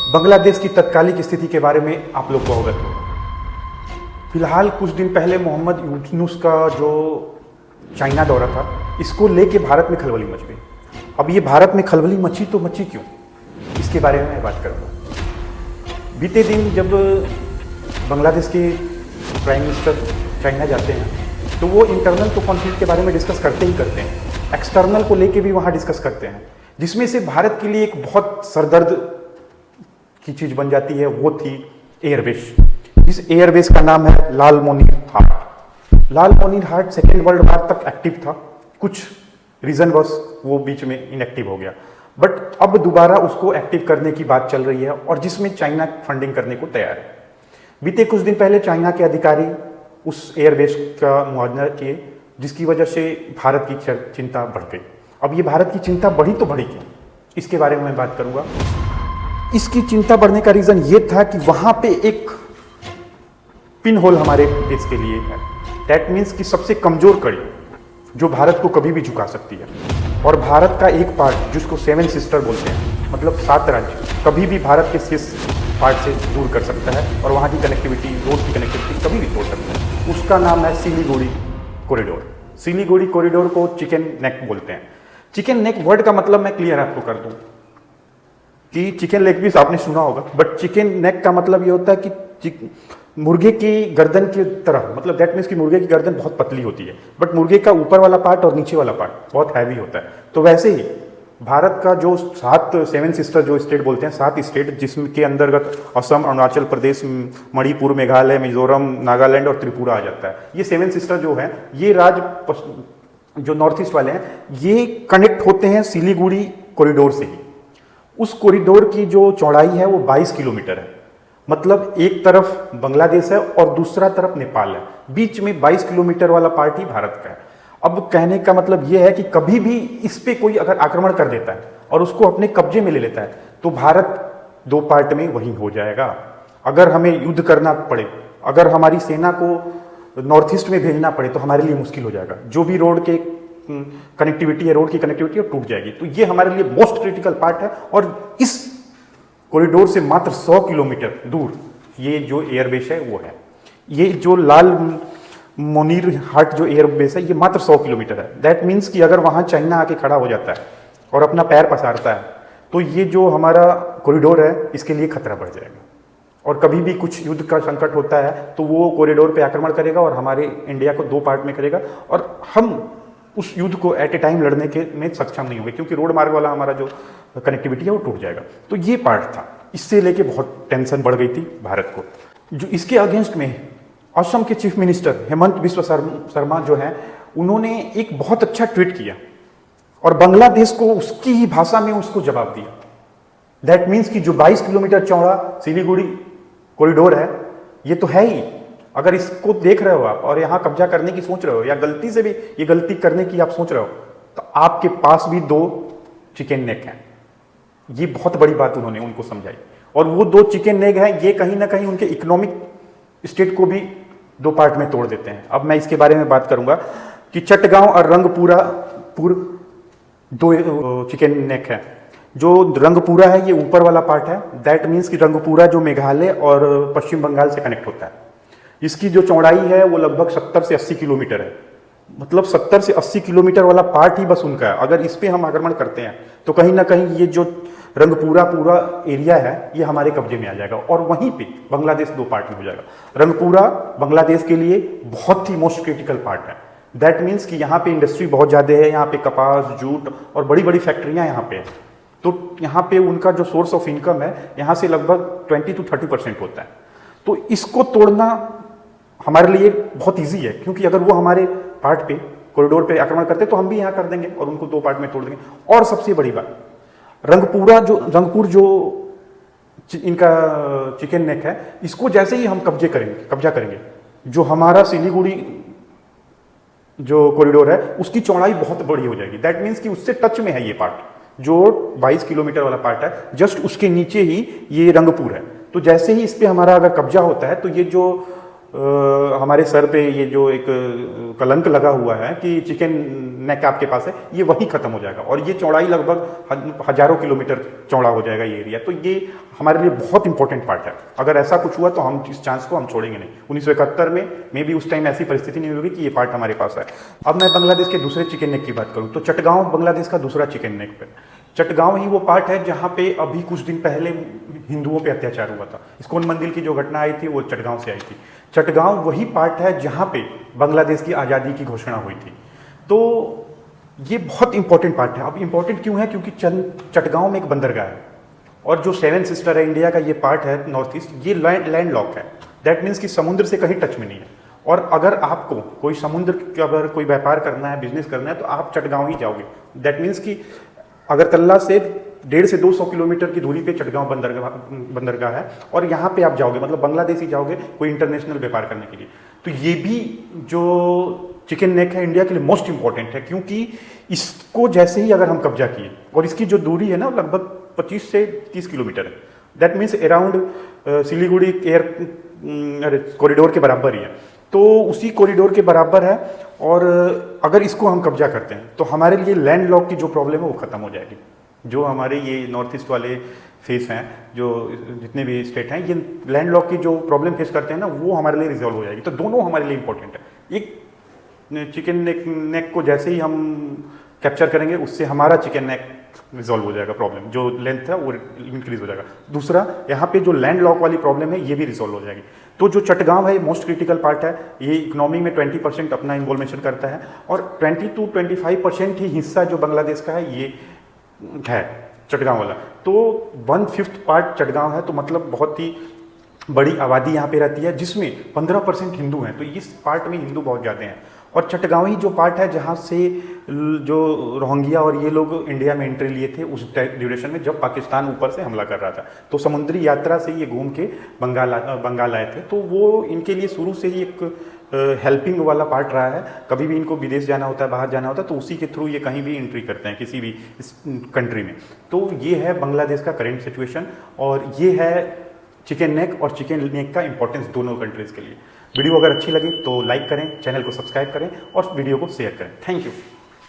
बांग्लादेश की तत्कालिक स्थिति के बारे में आप लोग को अवगत होगा। फिलहाल कुछ दिन पहले मोहम्मद यूनुस का जो चाइना दौरा था, इसको लेके भारत में खलबली मच गई। अब ये भारत में खलबली मची तो मची क्यों, इसके बारे में मैं बात करूँगा। बीते दिन जब बांग्लादेश के प्राइम मिनिस्टर चाइना जाते हैं तो वो इंटरनल तो कॉन्फ्लिक्ट के बारे में डिस्कस करते ही करते हैं, एक्सटर्नल को लेके भी वहाँ डिस्कस करते हैं, जिसमें से भारत के लिए एक बहुत सरदर्द की चीज़ बन जाती है, वो थी एयरबेस। इस एयरबेस का नाम है लाल मोनीर हाट। लाल मोनीर हाट सेकेंड वर्ल्ड वार तक एक्टिव था, कुछ रीजन बस वो बीच में इनएक्टिव हो गया, बट अब दोबारा उसको एक्टिव करने की बात चल रही है और जिसमें चाइना फंडिंग करने को तैयार है। बीते कुछ दिन पहले चाइना के अधिकारी उस एयरबेस का मुआयना किए, जिसकी वजह से भारत की चिंता बढ़ गई। अब ये भारत की चिंता बढ़ी तो बढ़ी क्यों, इसके बारे में मैं बात करूंगा। इसकी चिंता बढ़ने का रीजन ये था कि वहां पे एक पिन होल हमारे देश के लिए है। दैट मीन्स कि सबसे कमजोर कड़ी जो भारत को कभी भी झुका सकती है, और भारत का एक पार्ट जिसको सेवन सिस्टर बोलते हैं, मतलब 7 राज्य, कभी भी भारत के शेष पार्ट से दूर कर सकता है और वहाँ की कनेक्टिविटी, रोड की कनेक्टिविटी कभी भी तोड़ सकता है। उसका नाम है सिलीगुड़ी कॉरिडोर। सिलीगुड़ी कॉरिडोर को चिकन नेक बोलते हैं। चिकन नेक वर्ड का मतलब मैं क्लियर आपको कर दूं कि चिकन लेग पीस आपने सुना होगा, बट चिकन नेक का मतलब ये होता है कि मुर्गे की गर्दन की तरह, मतलब दैट मीन्स कि मुर्गे की गर्दन बहुत पतली होती है, बट मुर्गे का ऊपर वाला पार्ट और नीचे वाला पार्ट बहुत हैवी होता है। तो वैसे ही भारत का जो 7 सिस्टर जो स्टेट बोलते हैं, 7 स्टेट, जिसके अंतर्गत असम, अरुणाचल प्रदेश, मणिपुर, मेघालय, मिजोरम, नागालैंड और त्रिपुरा आ जाता है। ये 7 सिस्टर जो है, ये राज्य जो नॉर्थ ईस्ट वाले हैं, ये कनेक्ट होते हैं सिलीगुड़ी कॉरिडोर से ही। उस कॉरिडोर की जो चौड़ाई है वो 22 किलोमीटर है, मतलब एक तरफ बांग्लादेश है और दूसरा तरफ नेपाल है, बीच में 22 किलोमीटर वाला पार्ट ही भारत का है। अब कहने का मतलब ये है कि कभी भी इस पे कोई अगर आक्रमण कर देता है और उसको अपने कब्जे में ले लेता है तो भारत 2 पार्ट में वहीं हो जाएगा। अगर हमें युद्ध करना पड़े, अगर हमारी सेना को नॉर्थ ईस्ट में भेजना पड़े तो हमारे लिए मुश्किल हो जाएगा। जो भी रोड के कनेक्टिविटी है, रोड की कनेक्टिविटी है, टूट जाएगी। तो ये हमारे लिए मोस्ट क्रिटिकल पार्ट है और इस कॉरिडोर से मात्र 100 किलोमीटर दूर ये जो एयरबेस है वो है। ये जो लाल मोनीर हाट जो एयरबेस है, ये मात्र 100 किलोमीटर है। दैट मीन्स कि अगर वहाँ चाइना आके खड़ा हो जाता है और अपना पैर पसारता है तो ये जो हमारा कॉरिडोर है इसके लिए खतरा बढ़ जाएगा, और कभी भी कुछ युद्ध का संकट होता है तो वो कॉरिडोर पे आक्रमण करेगा और हमारे इंडिया को 2 पार्ट में करेगा और हम उस युद्ध को एट ए टाइम लड़ने के में सक्षम नहीं होंगे, क्योंकि रोड मार्ग वाला हमारा जो कनेक्टिविटी है वो टूट जाएगा। तो ये पार्ट था, इससे लेके बहुत टेंशन बढ़ गई थी भारत को। जो इसके अगेंस्ट में असम के चीफ मिनिस्टर हेमंत बिस्वा शर्मा जो है, उन्होंने एक बहुत अच्छा ट्वीट किया और बांग्लादेश को उसकी ही भाषा में उसको जवाब दिया। दैट मीन्स कि जो 22 किलोमीटर चौड़ा सिलीगुड़ी कॉरिडोर है, ये तो है ही। अगर इसको देख रहे हो आप और यहाँ कब्जा करने की सोच रहे हो, या गलती से भी ये गलती करने की आप सोच रहे हो, तो आपके पास भी 2 चिकन नेक हैं। ये बहुत बड़ी बात उन्होंने उनको समझाई, और वो 2 चिकन नेक हैं, ये कहीं ना कहीं उनके इकोनॉमिक स्टेट को भी 2 पार्ट में तोड़ देते हैं। अब मैं इसके बारे में बात करूंगा कि चटगांव और रंगपुरा 2 चिकन नेक है। जो रंगपुरा है ये ऊपर वाला पार्ट है। दैट मीन्स कि रंगपुरा जो मेघालय और पश्चिम बंगाल से कनेक्ट होता है, इसकी जो चौड़ाई है वो लगभग 70 से 80 किलोमीटर है। मतलब 70 से 80 किलोमीटर वाला पार्ट ही बस उनका है। अगर इस पे हम आक्रमण करते हैं तो कहीं ना कहीं ये जो रंगपुरा पूरा एरिया है ये हमारे कब्जे में आ जाएगा, और वहीं पे बांग्लादेश 2 पार्ट में हो जाएगा। रंगपुरा बांग्लादेश के लिए बहुत ही मोस्ट क्रिटिकल पार्ट है। दैट मीन्स कि यहाँ पे इंडस्ट्री बहुत ज़्यादा है, यहाँ पे कपास, जूट और बड़ी बड़ी फैक्ट्रियाँ यहाँ पे हैं। तो यहाँ पे उनका जो सोर्स ऑफ इनकम है यहाँ से लगभग 20 to 30% होता है। तो इसको तोड़ना हमारे लिए बहुत ईजी है, क्योंकि अगर वो हमारे पार्ट पे कॉरिडोर पे आक्रमण करते तो हम भी यहाँ कर देंगे और उनको 2 पार्ट में तोड़ देंगे। और सबसे बड़ी बात, रंगपुर जो इनका चिकन नेक है, इसको जैसे ही हम कब्जा करेंगे, जो हमारा सिलीगुड़ी जो कॉरिडोर है उसकी चौड़ाई बहुत बड़ी हो जाएगी। दैट मीन्स कि उससे टच में है ये पार्ट, जो 22 किलोमीटर वाला पार्ट है, जस्ट उसके नीचे ही ये रंगपुर है। तो जैसे ही इस पे हमारा अगर कब्जा होता है तो ये जो हमारे सर पे ये जो एक कलंक लगा हुआ है कि चिकन नेक आपके पास है, ये वही खत्म हो जाएगा। और ये चौड़ाई लगभग हजारों किलोमीटर चौड़ा हो जाएगा ये एरिया। तो ये हमारे लिए बहुत इंपॉर्टेंट पार्ट है। अगर ऐसा कुछ हुआ तो हम इस चांस को हम छोड़ेंगे नहीं। 1971 में भी उस टाइम ऐसी परिस्थिति नहीं होगी कि ये पार्ट हमारे पास है। अब मैं बांग्लादेश के दूसरे चिकन नेक की बात करूँ तो चटगांव बांग्लादेश का दूसरा चिकन नेक पे। चटगांव ही वो पार्ट है जहाँ पे अभी कुछ दिन पहले हिंदुओं पे अत्याचार हुआ था। इस्कॉन मंदिर की जो घटना आई थी वो चटगांव से आई थी। चटगांव वही पार्ट है जहाँ पे बांग्लादेश की आज़ादी की घोषणा हुई थी। तो ये बहुत इंपॉर्टेंट पार्ट है। अब इंपॉर्टेंट क्यों है? क्योंकि चटगांव में एक बंदरगाह है और जो सेवन सिस्टर है इंडिया का ये पार्ट है नॉर्थ ईस्ट, ये लैंड लॉक है। दैट मीन्स कि समुद्र से कहीं टच में नहीं है। और अगर आपको कोई समुद्र का अगर कोई व्यापार करना है, बिजनेस करना है, तो आप चटगांव ही जाओगे। दैट मीन्स कि अगरतला से 150 से 200 किलोमीटर की दूरी पे चटगांव बंदरगाह है और यहाँ पे आप जाओगे, मतलब बांग्लादेश ही जाओगे कोई इंटरनेशनल व्यापार करने के लिए। तो ये भी जो चिकन नेक है इंडिया के लिए मोस्ट इंपॉर्टेंट है, क्योंकि इसको जैसे ही अगर हम कब्जा किए, और इसकी जो दूरी है ना लगभग 25 से 30 किलोमीटर है। That means around Siliguri air corridor के बराबर ही है। तो उसी कॉरिडोर के बराबर है। और अगर इसको हम कब्जा करते हैं तो हमारे लिए लैंड लॉक की जो प्रॉब्लम है वो खत्म हो जाएगी। जो हमारे ये नॉर्थ ईस्ट वाले फेस हैं, जो जितने भी स्टेट हैं, ये लैंड लॉक की जो प्रॉब्लम फेस करते हैं ना, वो हमारे लिए रिजॉल्व हो जाएगी। तो दोनों हमारे लिए इंपॉर्टेंट है। एक चिकन नेक को जैसे ही हम कैप्चर करेंगे, उससे हमारा चिकन नेक रिजॉल्व हो जाएगा, प्रॉब्लम जो लेंथ है वो इंक्रीज हो जाएगा। दूसरा, यहाँ पे जो लैंड लॉक वाली प्रॉब्लम है ये भी रिजॉल्व हो जाएगी। तो जो चटगांव है मोस्ट क्रिटिकल पार्ट है। ये इकोनॉमी में 20% अपना इन्वॉल्वेशन करता है और 20 to 25% ही हिस्सा जो बांग्लादेश का है ये है चटगांव वाला। तो 1/5 पार्ट चटगांव है। तो मतलब बहुत ही बड़ी आबादी यहाँ पे रहती है, जिसमें 15% हिंदू हैं। तो इस पार्ट में हिंदू बहुत ज़्यादा हैं। और चटगांव ही जो पार्ट है जहाँ से जो रोहिंग्या और ये लोग इंडिया में एंट्री लिए थे उस ड्यूरेशन में, जब पाकिस्तान ऊपर से हमला कर रहा था। तो समुद्री यात्रा से ये घूम के बंगाल आए थे। तो वो इनके लिए शुरू से ही एक हेल्पिंग वाला पार्ट रहा है। कभी भी इनको विदेश जाना होता है, बाहर जाना होता है, तो उसी के थ्रू ये कहीं भी एंट्री करते हैं किसी भी इस कंट्री में। तो ये है बांग्लादेश का करेंट सिचुएशन और ये है चिकन नेक और चिकन नेक का इंपॉर्टेंस दोनों कंट्रीज़ के लिए। वीडियो अगर अच्छी लगी तो लाइक करें, चैनल को सब्सक्राइब करें और वीडियो को शेयर करें। Thank you.